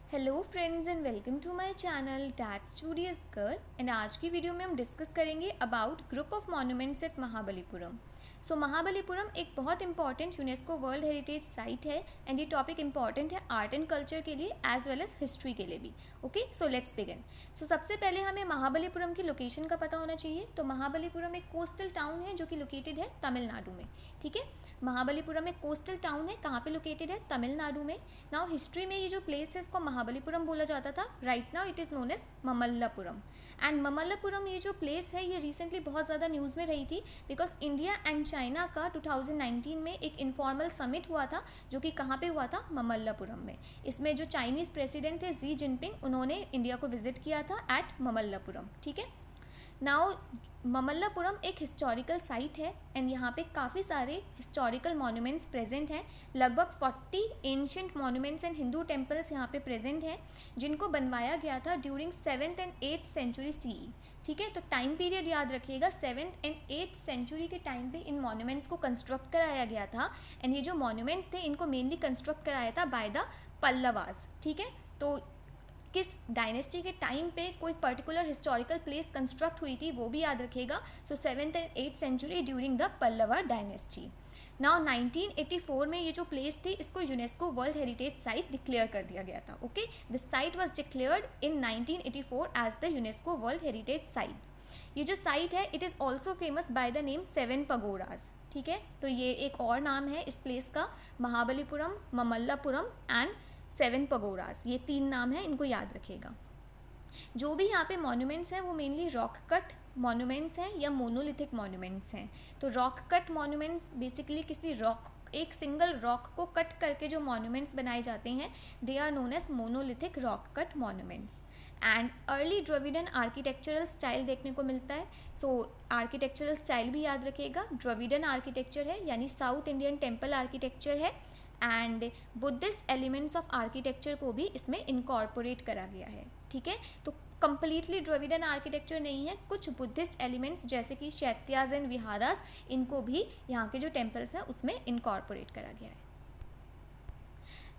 Hello friends and welcome to my channel that studious girl. And आज की video में हम डिस्कस करेंगे about group of monuments at Mahabalipuram. So Mahabalipuram एक बहुत important UNESCO world heritage site है एंड ये टॉपिक इंपॉर्टेंट है आर्ट एंड कल्चर के लिए एज वेल एज हिस्ट्री के लिए भी। Okay, so let's begin. So सबसे पहले हमें महाबलीपुरम की लोकेशन का पता होना चाहिए। तो महाबलीपुरम एक कोस्टल टाउन है जो कि लोकेटेड है तमिलनाडु में। ठीक है, महाबलीपुरम एक कोस्टल टाउन है, कहाँ पे लोकेटेड है? तमिलनाडु में। नाउ हिस्ट्री में ये जो प्लेस है इसको महाबलीपुरम बोला जाता था। Right now it is known as Mamallapuram. And Mamallapuram ये जो प्लेस है ये रिसेंटली बहुत ज़्यादा न्यूज़ में रही थी बिकॉज इंडिया एंड चाइना का 2019 में एक इनफॉर्मल समिट हुआ था जो कि कहाँ पे हुआ था? ममल्लापुरम में। इसमें जो चाइनीज़ प्रेसिडेंट थे जी जिनपिंग, उन्होंने इंडिया को विजिट किया था एट ममल्लापुरम। ठीक है, नाउ ममल्लापुरम एक हिस्टोरिकल साइट है एंड यहाँ पे काफ़ी सारे हिस्टोरिकल मॉन्यूमेंट्स प्रेजेंट हैं। लगभग 40 ancient monuments and Hindu temples यहाँ पे प्रेजेंट हैं जिनको बनवाया गया था during 7th and 8th century CE। ठीक है, तो टाइम पीरियड याद रखिएगा, 7th and 8th सेंचुरी के टाइम पे इन मॉन्यूमेंट्स को कंस्ट्रक्ट कराया गया था। एंड ये जो मॉन्यूमेंट्स थे इनको मेनली कंस्ट्रक्ट कराया था बाय द पल्लवास। ठीक है, तो किस डायनेस्टी के टाइम पे कोई पर्टिकुलर हिस्टोरिकल प्लेस कंस्ट्रक्ट हुई थी वो भी याद रखिएगा। So 7th and 8th century during the Pallava dynasty. Now 1984 में ये जो प्लेस थी इसको UNESCO world heritage site declare कर दिया गया था। Okay, this site was declared in 1984 as the UNESCO world heritage site. ये जो साइट है it is also famous by the name 7 pagodas. ठीक है, तो ये एक और नाम है इस प्लेस का, महाबलीपुरम, ममल्लापुरम एंड 7 पगोडास। ये 3 नाम हैं, इनको याद रखिएगा। जो भी यहाँ पे मॉन्यूमेंट्स हैं वो मेनली रॉक कट मॉन्यूमेंट्स हैं या मोनोलिथिक मॉन्यूमेंट्स हैं। तो रॉक कट मॉन्यूमेंट्स बेसिकली किसी रॉक, एक सिंगल रॉक को कट करके जो मॉन्यूमेंट्स बनाए जाते हैं they are known as monolithic rock cut monuments. And early Dravidian architectural style देखने को मिलता है। सो आर्किटेक्चरल स्टाइल भी याद रखिएगा, द्रविडन आर्किटेक्चर है यानी साउथ इंडियन टेम्पल आर्किटेक्चर है। And Buddhist elements of architecture को भी इसमें इनकॉर्पोरेट करा गया है। ठीक है, तो कंप्लीटली द्रविडन आर्किटेक्चर नहीं है, कुछ बुद्धिस्ट एलिमेंट्स जैसे कि शैत्याज एंड विहारास इनको भी यहाँ के जो टेम्पल्स हैं उसमें इनकॉर्पोरेट करा गया है।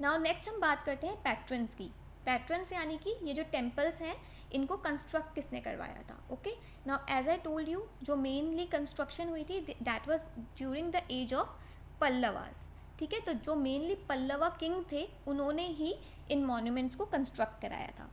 नाउ नेक्स्ट हम बात करते हैं पैट्रन्स की। पैट्रन्स यानी कि ये जो टेम्पल्स हैं इनको कंस्ट्रक्ट किसने करवाया था? Okay, now as I told you जो मेनली कंस्ट्रक्शन हुई थी that was during the age of Pallavas. ठीक है, तो जो मेनली पल्लवा किंग थे उन्होंने ही इन मॉन्यूमेंट्स को कंस्ट्रक्ट कराया था।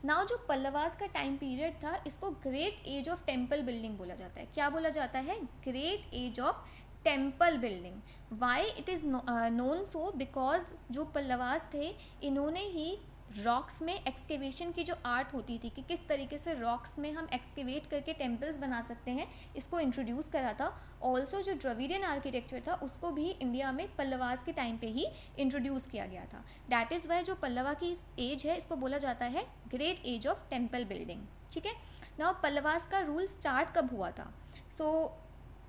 नाउ जो पल्लवास का टाइम पीरियड था इसको great age of temple building बोला जाता है। क्या बोला जाता है? Great age of temple building. Why it is known so? Because जो पल्लवास थे इन्होंने ही रॉक्स में एक्सकेवेशन की जो आर्ट होती थी कि किस तरीके से रॉक्स में हम एक्सकेवेट करके टेम्पल्स बना सकते हैं, इसको इंट्रोड्यूस करा था। ऑल्सो जो द्रविडियन आर्किटेक्चर था उसको भी इंडिया में पल्लवास के टाइम पे ही इंट्रोड्यूस किया गया था। दैट इज़ वाई जो पल्लवा की एज है इसको बोला जाता है great age of temple building. ठीक है, नाउ पल्लवास का रूल स्टार्ट कब हुआ था? सो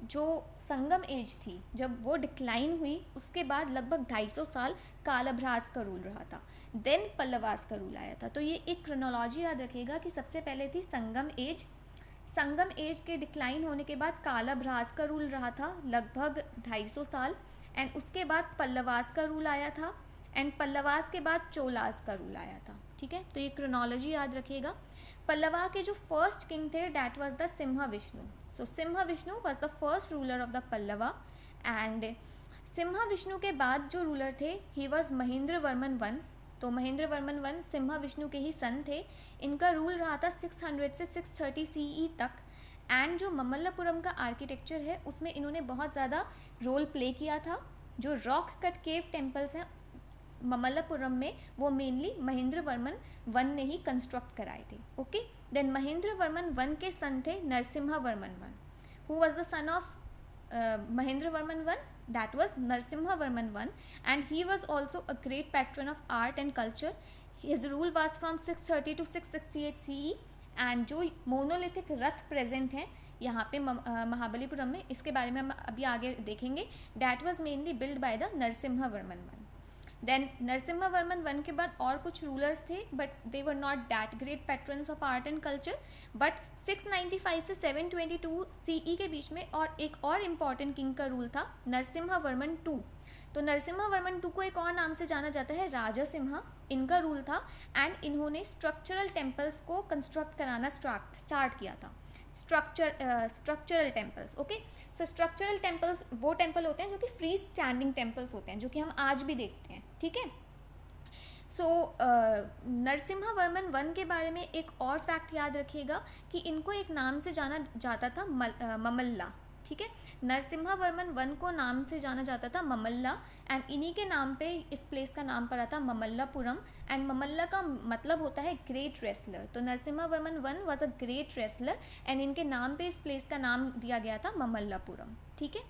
जो संगम एज थी जब वो डिक्लाइन हुई उसके बाद लगभग 250 साल कालाभ्रास का रूल रहा था, देन पल्लवास का रूल आया था। तो ये एक क्रोनोलॉजी याद रखिएगा कि सबसे पहले थी संगम एज, संगम एज के डिक्लाइन होने के बाद कालाभ्रास का रूल रहा था लगभग 250 साल, एंड उसके बाद पल्लवास का रूल आया था, एंड पल्लवास के बाद चोलास का रूल आया था। ठीक है, तो ये क्रोनोलॉजी याद रखिएगा। पल्लवा के जो फर्स्ट किंग थे that was the Simha Vishnu. So Simha Vishnu was the first ruler of the Pallava. And Simha Vishnu के बाद जो रूलर थे he was Mahendra Varman one. तो महेंद्र वर्मन वन सिम्हा विष्णु के ही सन थे। इनका रूल रहा था 600 से 630 CE तक। एंड जो ममल्लापुरम का आर्किटेक्चर है उसमें इन्होंने बहुत ज़्यादा रोल प्ले किया था। जो रॉक कट केव टेम्पल्स हैं ममल्लापुरम में वो मेनली महेंद्र वर्मन वन ने ही कंस्ट्रक्ट कराए थे। Okay, then Mahendra Varman one के सन थे Narasimha Varman one. Who was the son of Mahendra Varman one? That was Narasimha Varman one, and he was also a great patron of art and culture. His rule was from 630 to 668 CE। And जो monolithic rath present हैं यहाँ पे महाबलीपुरम में, इसके बारे में हम अभी आगे देखेंगे, that was mainly build by the Narasimha Varman one. Then Narasimha Varman one के बाद और कुछ रूलर्स थे but they were not that great patrons of art and culture. But 695 से 722 CE के बीच में और एक और इम्पॉर्टेंट किंग का रूल था नरसिम्हा वर्मन टू। तो नरसिम्हा वर्मन टू को एक और नाम से जाना जाता है राजसिम्हा, इनका रूल था। एंड इन्होंने स्ट्रक्चरल टेम्पल्स को कंस्ट्रक्ट कराना स्टार्ट किया था। Structural temples, okay. So structural temples वो टेम्पल होते हैं जो कि फ्री स्टैंडिंग टेम्पल्स होते हैं, जो कि हम आज भी देखते हैं, ठीक है। सो नरसिम्हा वर्मन वन के बारे में एक और फैक्ट याद रखिएगा कि इनको एक नाम से जाना जाता था ममल्ला, ठीक है। नरसिम्हा वर्मन वन को नाम से जाना जाता था ममल्ला, एंड इन्हीं के नाम पे इस प्लेस का नाम पड़ा था ममल्लापुरम। एंड ममल्ला का मतलब होता है ग्रेट रेसलर। तो Narasimha Varman one was a great wrestler and इनके नाम पे इस प्लेस का नाम दिया गया था ममल्लापुरम, ठीक है।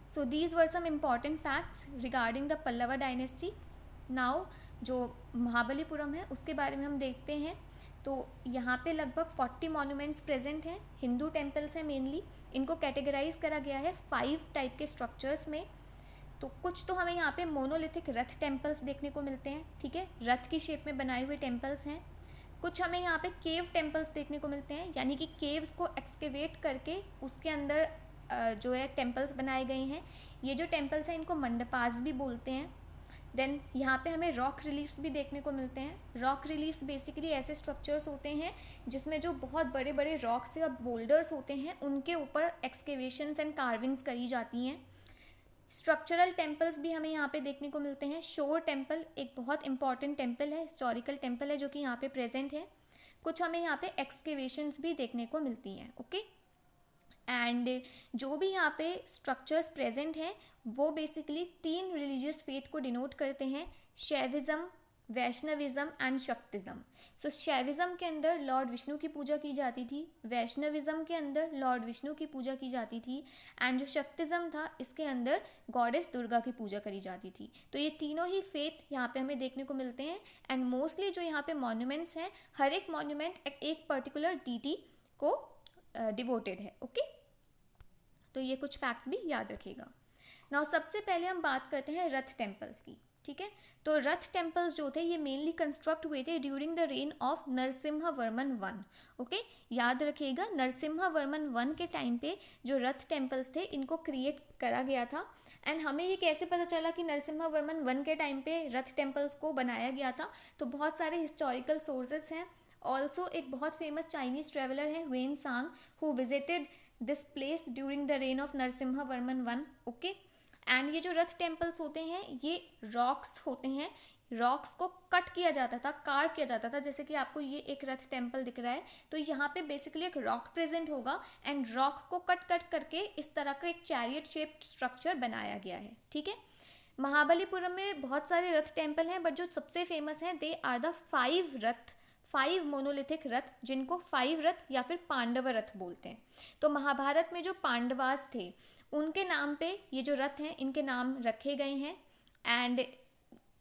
So these were some important facts regarding the Pallava dynasty. Now जो महाबलीपुरम है उसके बारे में हम देखते हैं। तो यहाँ पे लगभग 40 मॉन्यूमेंट्स प्रेजेंट हैं, हिंदू टेम्पल्स हैं मेनली। इनको कैटेगराइज करा गया है 5 टाइप के स्ट्रक्चर्स में। तो कुछ तो हमें यहाँ पे मोनोलिथिक रथ टेम्पल्स देखने को मिलते हैं, ठीक है, रथ की शेप में बनाए हुए टेम्पल्स हैं। कुछ हमें यहाँ पे केव टेम्पल्स देखने को मिलते हैं, यानी कि केव्स को एक्सकेवेट करके उसके अंदर जो है टेम्पल्स बनाए गए हैं। ये जो टेम्पल्स हैं इनको मंडपास भी बोलते हैं। देन यहाँ पे हमें रॉक रिलीफ्स भी देखने को मिलते हैं। रॉक रिलीफ्स बेसिकली ऐसे स्ट्रक्चर्स होते हैं जिसमें जो बहुत बड़े बड़े रॉक्स या बोल्डर्स होते हैं उनके ऊपर एक्सकेवेशंस एंड कार्विंग्स करी जाती हैं। स्ट्रक्चरल टेम्पल्स भी हमें यहाँ पे देखने को मिलते हैं। शोर टेम्पल एक बहुत इंपॉर्टेंट टेम्पल है, हिस्टोरिकल टेम्पल है जो कि यहाँ पे प्रेजेंट है। कुछ हमें यहाँ पे एक्सकेवेशंस भी देखने को मिलती हैं, ओके। एंड जो भी यहाँ पे स्ट्रक्चर्स प्रेजेंट हैं वो बेसिकली 3 रिलीजियस फेथ को डिनोट करते हैं, शैविज्म, वैष्णविज्म एंड शक्तिज्म। सो शैविज्म के अंदर लॉर्ड विष्णु की पूजा की जाती थी, वैष्णविज्म के अंदर लॉर्ड विष्णु की पूजा की जाती थी, एंड जो शक्तिज्म था इसके अंदर गॉडेस दुर्गा की पूजा करी जाती थी। तो ये तीनों ही फेथ यहाँ पे हमें देखने को मिलते हैं। एंड मोस्टली जो यहाँ पे मॉन्यूमेंट्स हैं, हर एक मॉन्यूमेंट एक पर्टिकुलर डीटी को डिवोटेड है, ओके। तो ये कुछ फैक्ट्स भी याद रखिएगा। नाउ सबसे पहले हम बात करते हैं रथ टेम्पल्स की, ठीक है। तो रथ टेम्पल्स जो थे ये मेनली कंस्ट्रक्ट हुए थे during the rain of Narasimha Varman one, okay. याद रखिएगा नरसिम्हा वर्मन वन के टाइम पे जो रथ टेम्पल्स थे इनको क्रिएट करा गया था। एंड हमें ये कैसे पता चला कि नरसिम्हा वर्मन वन के टाइम पे रथ टेम्पल्स को बनाया गया था? तो बहुत सारे हिस्टोरिकल सोर्सेस हैं। ऑल्सो एक बहुत फेमस चाइनीज ट्रेवलर है ह्वेन सांग, who visited this place during the rain of Narasimha Varman one, okay. And ये जो रथ टेम्पल्स होते हैं ये रॉक्स होते हैं, रॉक्स को कट किया जाता था, कार्व किया जाता था। जैसे कि आपको ये एक रथ टेम्पल दिख रहा है, तो यहाँ पे बेसिकली एक रॉक प्रेजेंट होगा एंड रॉक को कट करके इस तरह का एक चैरियट शेप्ड स्ट्रक्चर बनाया गया है, ठीक है। महाबलीपुरम में बहुत सारे रथ टेम्पल हैं, बट जो सबसे फेमस हैं दे आर द 5 मोनोलिथिक रथ, जिनको 5 रथ या फिर पांडव रथ बोलते हैं। तो महाभारत में जो पांडवास थे उनके नाम पे ये जो रथ हैं इनके नाम रखे गए हैं। एंड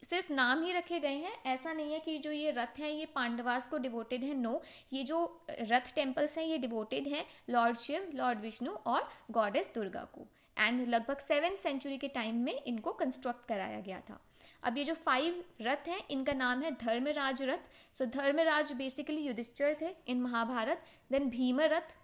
सिर्फ नाम ही रखे गए हैं, ऐसा नहीं है कि जो ये रथ हैं ये पांडवास को डिवोटेड है, नो। ये जो रथ टेम्पल्स हैं ये डिवोटेड हैं लॉर्ड शिव, लॉर्ड विष्णु और गॉडेस दुर्गा को। एंड लगभग 7th सेंचुरी के टाइम में इनको कंस्ट्रक्ट कराया गया था। अब ये जो 5 रथ हैं इनका नाम है धर्मराज रथ। सो धर्मराज बेसिकली युधिष्ठिर थे इन Mahabharat, then Bhim Rath,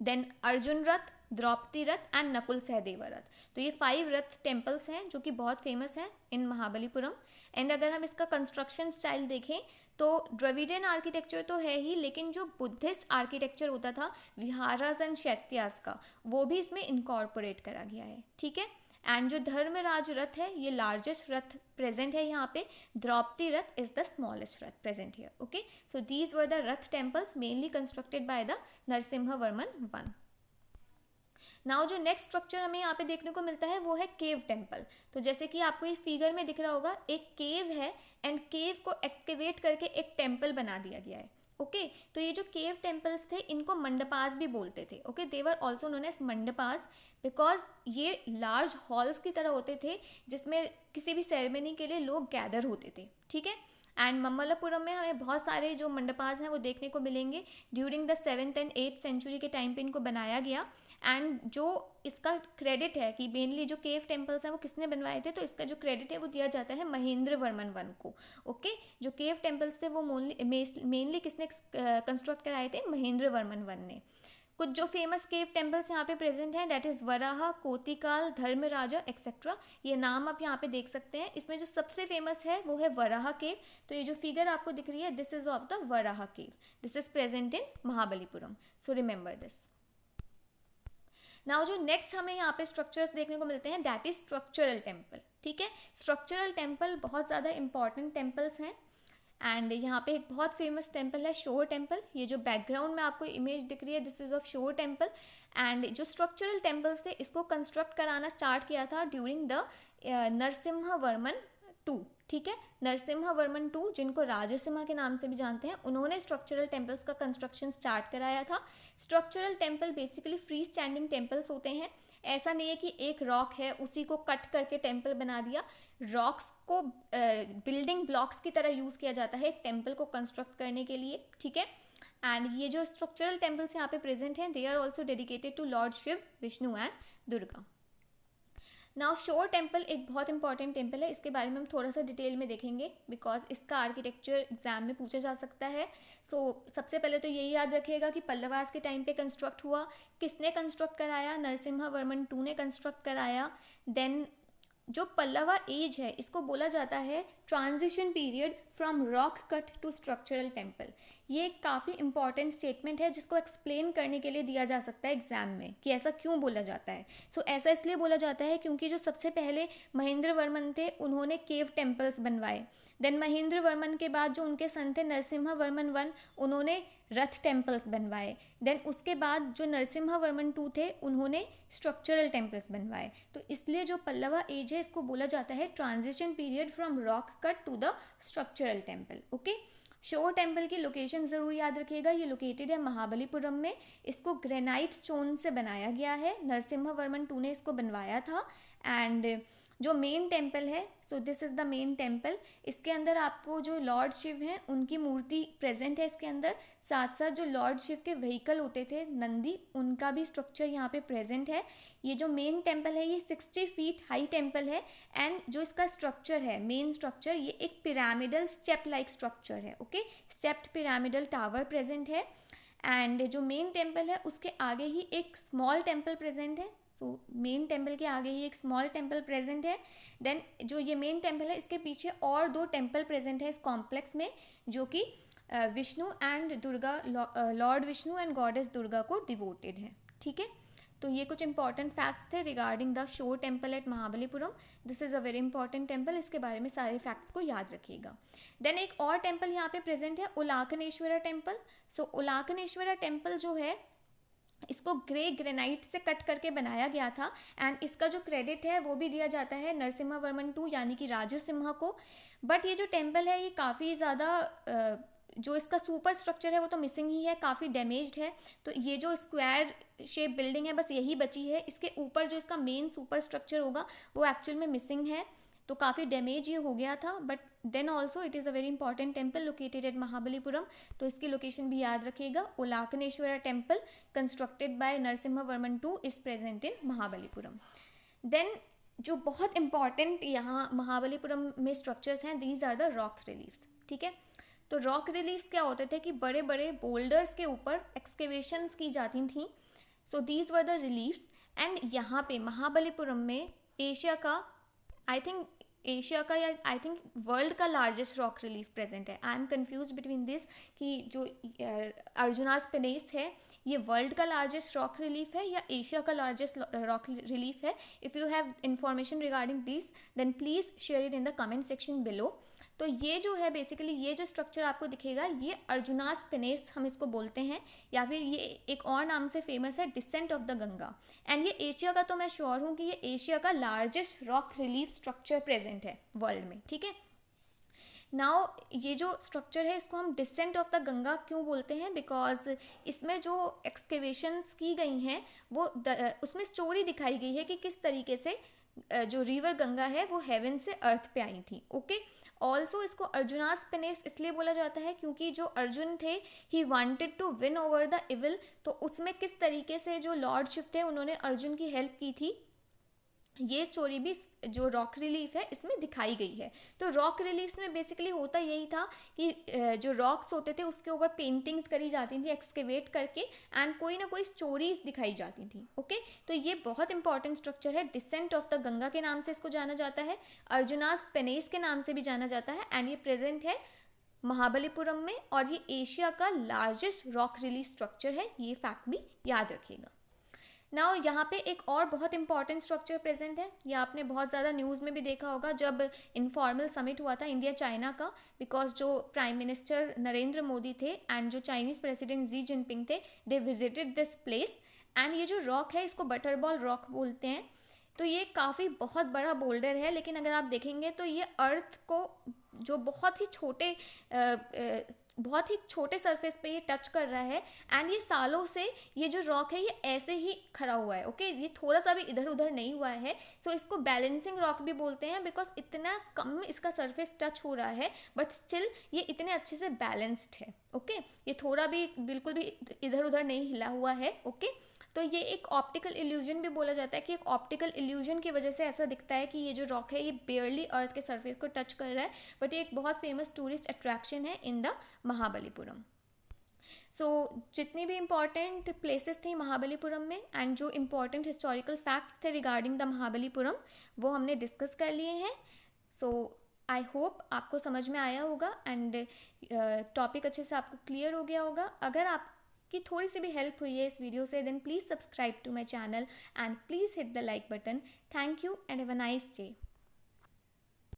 then Arjun Rath, Draupadi Rath and Nakul Sahdev रथ। तो ये 5 रथ टेम्पल्स हैं जो कि बहुत फेमस हैं इन महाबलीपुरम। एंड अगर हम इसका कंस्ट्रक्शन स्टाइल देखें तो द्रविडियन आर्किटेक्चर तो है ही, लेकिन जो बुद्धिस्ट आर्किटेक्चर होता था विहारास एंड शैत्यास का, वो भी इसमें इनकॉर्पोरेट करा गया है, ठीक है। एंड जो धर्मराज रथ है ये लार्जेस्ट रथ प्रेजेंट है यहाँ पे, Draupadi Ratha is the smallest ratha present here, okay. So these were the ratha temples mainly constructed by the Narasimha Varman one. Now जो नेक्स्ट स्ट्रक्चर हमें यहाँ पे देखने को मिलता है वो है केव टेम्पल। तो जैसे कि आपको ये फिगर में दिख रहा होगा, एक केव है एंड केव को एक्सकेवेट करके एक टेम्पल बना दिया गया है, ओके। तो ये जो केव टेम्पल्स थे इनको मंडपास भी बोलते थे, okay. They were also known as mandapas because ये लार्ज हॉल्स की तरह होते थे जिसमें किसी भी सेरेमनी के लिए लोग गैदर होते थे, ठीक है। एंड ममल्लापुरम में हमें बहुत सारे जो मंडपास हैं वो देखने को मिलेंगे। During the 7th and 8th century के टाइम पे इनको बनाया गया। एंड जो इसका क्रेडिट है कि मेनली जो केव टेम्पल्स हैं वो किसने बनवाए थे, तो इसका जो क्रेडिट है वो दिया जाता है महेंद्र वर्मन वन को, ओके। जो केव टेम्पल्स थे वो मेनली किसने कंस्ट्रक्ट कराए थे, महेंद्र वर्मन वन ने। कुछ जो फेमस केव टेम्पल्स यहाँ पे प्रेजेंट हैं that is Varaha, कोतिकाल, Dharmaraja etcetera. ये नाम आप यहाँ पे देख सकते हैं। इसमें जो सबसे फेमस है वो है वराहा केव। तो ये जो फिगर आपको दिख रही है this is of the Varaha cave, this is present in Mahabalipuram, so remember this. Now जो नेक्स्ट हमें यहाँ पे स्ट्रक्चर्स देखने को मिलते हैं दैट इज स्ट्रक्चरल टेम्पल। ठीक है, स्ट्रक्चरल टेम्पल बहुत ज़्यादा इंपॉर्टेंट टेम्पल्स हैं एंड यहाँ पे एक बहुत फेमस टेम्पल है शोर टेम्पल। ये जो बैकग्राउंड में आपको इमेज दिख रही है this is of shore temple. And जो स्ट्रक्चरल टेम्पल्स थे इसको कंस्ट्रक्ट कराना स्टार्ट किया था during the Narasimha Varman two. ठीक है, नरसिम्हा वर्मन टू, जिनको राजसिम्हा के नाम से भी जानते हैं, उन्होंने स्ट्रक्चरल टेम्पल्स का कंस्ट्रक्शन स्टार्ट कराया था। Structural temple basically free standing temples होते हैं। ऐसा नहीं है कि एक रॉक है उसी को कट करके टेम्पल बना दिया। रॉक्स को बिल्डिंग ब्लॉक्स की तरह यूज़ किया जाता है एक टेम्पल को कंस्ट्रक्ट करने के लिए। ठीक है, एंड ये जो स्ट्रक्चरल टेम्पल्स यहाँ पे प्रेजेंट हैं they are also dedicated to lord Shiva, Vishnu and Durga. Now shore temple एक बहुत इंपॉर्टेंट टेम्पल है, इसके बारे में हम थोड़ा सा डिटेल में देखेंगे बिकॉज इसका आर्किटेक्चर एग्जाम में पूछा जा सकता है। सबसे पहले तो यही याद रखिएगा कि पल्लवास के टाइम पे कंस्ट्रक्ट हुआ। किसने कंस्ट्रक्ट कराया? नरसिम्हा वर्मन टू ने कंस्ट्रक्ट कराया। देन जो पल्लवा एज है इसको बोला जाता है transition period from rock cut to structural temple. ये एक काफ़ी इंपॉर्टेंट स्टेटमेंट है जिसको एक्सप्लेन करने के लिए दिया जा सकता है एग्जाम में कि ऐसा क्यों बोला जाता है। ऐसा इसलिए बोला जाता है क्योंकि जो सबसे पहले महेंद्र वर्मन थे उन्होंने केव टेम्पल्स बनवाए। देन महेंद्र वर्मन के बाद जो उनके सन थे नरसिम्हा वर्मन वन, उन्होंने रथ टेम्पल्स बनवाए। देन उसके बाद जो नरसिम्हा वर्मन टू थे उन्होंने स्ट्रक्चरल टेम्पल्स बनवाए। तो इसलिए जो पल्लवा एज है इसको बोला जाता है transition period from rock cut to the structural temple. Okay, shore temple की लोकेशन ज़रूर याद रखिएगा, ये लोकेटेड है महाबलीपुरम में। इसको ग्रेनाइट स्टोन से बनाया गया है, नरसिम्हा वर्मन टू ने इसको बनवाया था। एंड जो मेन टेम्पल है this is the main temple. इसके अंदर आपको जो लॉर्ड शिव हैं उनकी मूर्ति प्रेजेंट है इसके अंदर। साथ साथ जो लॉर्ड शिव के व्हीकल होते थे नंदी, उनका भी स्ट्रक्चर यहाँ पे प्रेजेंट है। ये जो मेन टेम्पल है ये 60 फीट हाई टेम्पल है एंड जो इसका स्ट्रक्चर है मेन स्ट्रक्चर ये एक पिरामिडल स्टेप लाइक स्ट्रक्चर है। Okay, stepped pyramidal tower present है। एंड जो मेन टेम्पल है उसके आगे ही एक स्मॉल टेम्पल प्रेजेंट है। मेन टेम्पल के आगे ही एक स्मॉल टेम्पल प्रेजेंट है। देन जो ये मेन टेम्पल है इसके पीछे और 2 टेम्पल प्रेजेंट है इस कॉम्प्लेक्स में जो कि Vishnu and Durga, Lord Vishnu and goddess Durga को डिवोटेड है। ठीक है, तो ये कुछ इंपॉर्टेंट फैक्ट्स थे regarding the shore temple at Mahabalipuram. This is a very important temple, इसके बारे में सारे फैक्ट्स को याद रखिएगा। देन एक और टेम्पल यहाँ पे प्रेजेंट है उलाकनेश्वरा टेम्पल। उलाकनेश्वरा टेम्पल जो है इसको ग्रे ग्रेनाइट से कट करके बनाया गया था एंड इसका जो क्रेडिट है वो भी दिया जाता है नरसिम्हा वर्मन टू यानी कि राजसिम्हा को। बट ये जो टेम्पल है ये काफ़ी ज़्यादा जो इसका सुपर स्ट्रक्चर है वो तो मिसिंग ही है, काफ़ी डैमेज्ड है। तो ये जो स्क्वायर शेप बिल्डिंग है बस यही बची है, इसके ऊपर जो इसका मेन सुपर स्ट्रक्चर होगा वो एक्चुअल में मिसिंग है। तो काफ़ी डैमेज ये हो गया था। But then also it is a very important temple located at Mahabalipuram, तो इसकी लोकेशन भी याद रखिएगा। Olakkaneshwara temple constructed by Narasimha Varman two is present in Mahabalipuram. Then जो बहुत इंपॉर्टेंट यहाँ महाबलीपुरम में स्ट्रक्चर्स हैं these are the rock reliefs. ठीक है, तो रॉक रिलीफ्स क्या होते थे कि बड़े बड़े बोल्डर्स के ऊपर एक्सकेवेशंस की जाती थी। These were the reliefs and यहाँ पे महाबलीपुरम में एशिया का या आई थिंक वर्ल्ड का लार्जेस्ट रॉक रिलीफ प्रेजेंट है। I am confuse between this कि जो अर्जुनास पेनेस है ये वर्ल्ड का लार्जेस्ट रॉक रिलीफ है या एशिया का लार्जेस्ट रॉक रिलीफ है। If you have information regarding this then please share it in the comment section below. तो ये जो है बेसिकली ये जो स्ट्रक्चर आपको दिखेगा ये अर्जुनास पेनेस हम इसको बोलते हैं, या फिर ये एक और नाम से फेमस है descent of the Ganga. And ये एशिया का, तो मैं श्योर हूँ कि ये एशिया का largest rock relief structure present है वर्ल्ड में। ठीक है, नाउ ये जो स्ट्रक्चर है इसको हम डिसेंट ऑफ द गंगा क्यों बोलते हैं? बिकॉज इसमें जो एक्सकेवेशंस की गई हैं वो उसमें स्टोरी दिखाई गई है कि किस तरीके से जो रिवर गंगा है वो हेवन से अर्थ पे आई थी। ओके, ऑल्सो इसको अर्जुनास पेनेस इसलिए बोला जाता है क्योंकि जो अर्जुन थे he wanted to win over the evil, तो उसमें किस तरीके से जो लॉर्ड शिव थे उन्होंने अर्जुन की हेल्प की थी ये स्टोरी भी जो रॉक रिलीफ है इसमें दिखाई गई है। तो रॉक रिलीफ में बेसिकली होता यही था कि जो रॉक्स होते थे उसके ऊपर पेंटिंग्स करी जाती थी एक्सकेवेट करके, एंड कोई ना कोई स्टोरीज दिखाई जाती थी। ओके, तो ये बहुत इंपॉर्टेंट स्ट्रक्चर है। डिसेंट ऑफ द गंगा के नाम से इसको जाना जाता है, अर्जुनास पेनेस के नाम से भी जाना जाता है, एंड ये प्रेजेंट है महाबलीपुरम में, और ये एशिया का लार्जेस्ट रॉक रिलीफ स्ट्रक्चर है, ये फैक्ट भी याद रखिएगा। नाउ यहाँ पे एक और बहुत इंपॉर्टेंट स्ट्रक्चर प्रेजेंट है, ये आपने बहुत ज़्यादा न्यूज़ में भी देखा होगा जब इनफॉर्मल समिट हुआ था इंडिया चाइना का, बिकॉज जो प्राइम मिनिस्टर नरेंद्र मोदी थे एंड जो चाइनीज़ प्रेसिडेंट जी जिनपिंग थे, they visited this place, and ये जो रॉक है इसको बटर बॉल रॉक बोलते हैं। तो ये काफ़ी बहुत बड़ा बोल्डर है, लेकिन अगर आप देखेंगे तो ये अर्थ को जो बहुत ही छोटे सरफेस पे ये टच कर रहा है, एंड ये सालों से ये जो रॉक है ये ऐसे ही खड़ा हुआ है। ओके, ये थोड़ा सा भी इधर उधर नहीं हुआ है, सो इसको बैलेंसिंग रॉक भी बोलते हैं, बिकॉज इतना कम इसका सरफेस टच हो रहा है बट स्टिल ये इतने अच्छे से बैलेंस्ड है। ओके, ये थोड़ा भी बिल्कुल भी इधर उधर नहीं हिला हुआ है। ओके, तो ये एक ऑप्टिकल इल्यूजन भी बोला जाता है कि एक ऑप्टिकल इल्यूजन की वजह से ऐसा दिखता है कि ये जो रॉक है ये बेयरली अर्थ के सरफेस को टच कर रहा है, बट ये एक बहुत फेमस टूरिस्ट अट्रैक्शन है इन द महाबलीपुरम। सो जितनी भी इम्पॉर्टेंट प्लेसेस थी महाबलीपुरम में एंड जो इम्पॉर्टेंट हिस्टोरिकल फैक्ट्स थे रिगार्डिंग द महाबलीपुरम वो हमने डिस्कस कर लिए हैं। सो आई होप आपको समझ में आया होगा एंड टॉपिक अच्छे से आपको क्लियर हो गया होगा। अगर आपकी थोड़ी सी भी हेल्प हुई है इस वीडियो से, then please subscribe to my channel and please hit the like button. Thank you and have a nice day.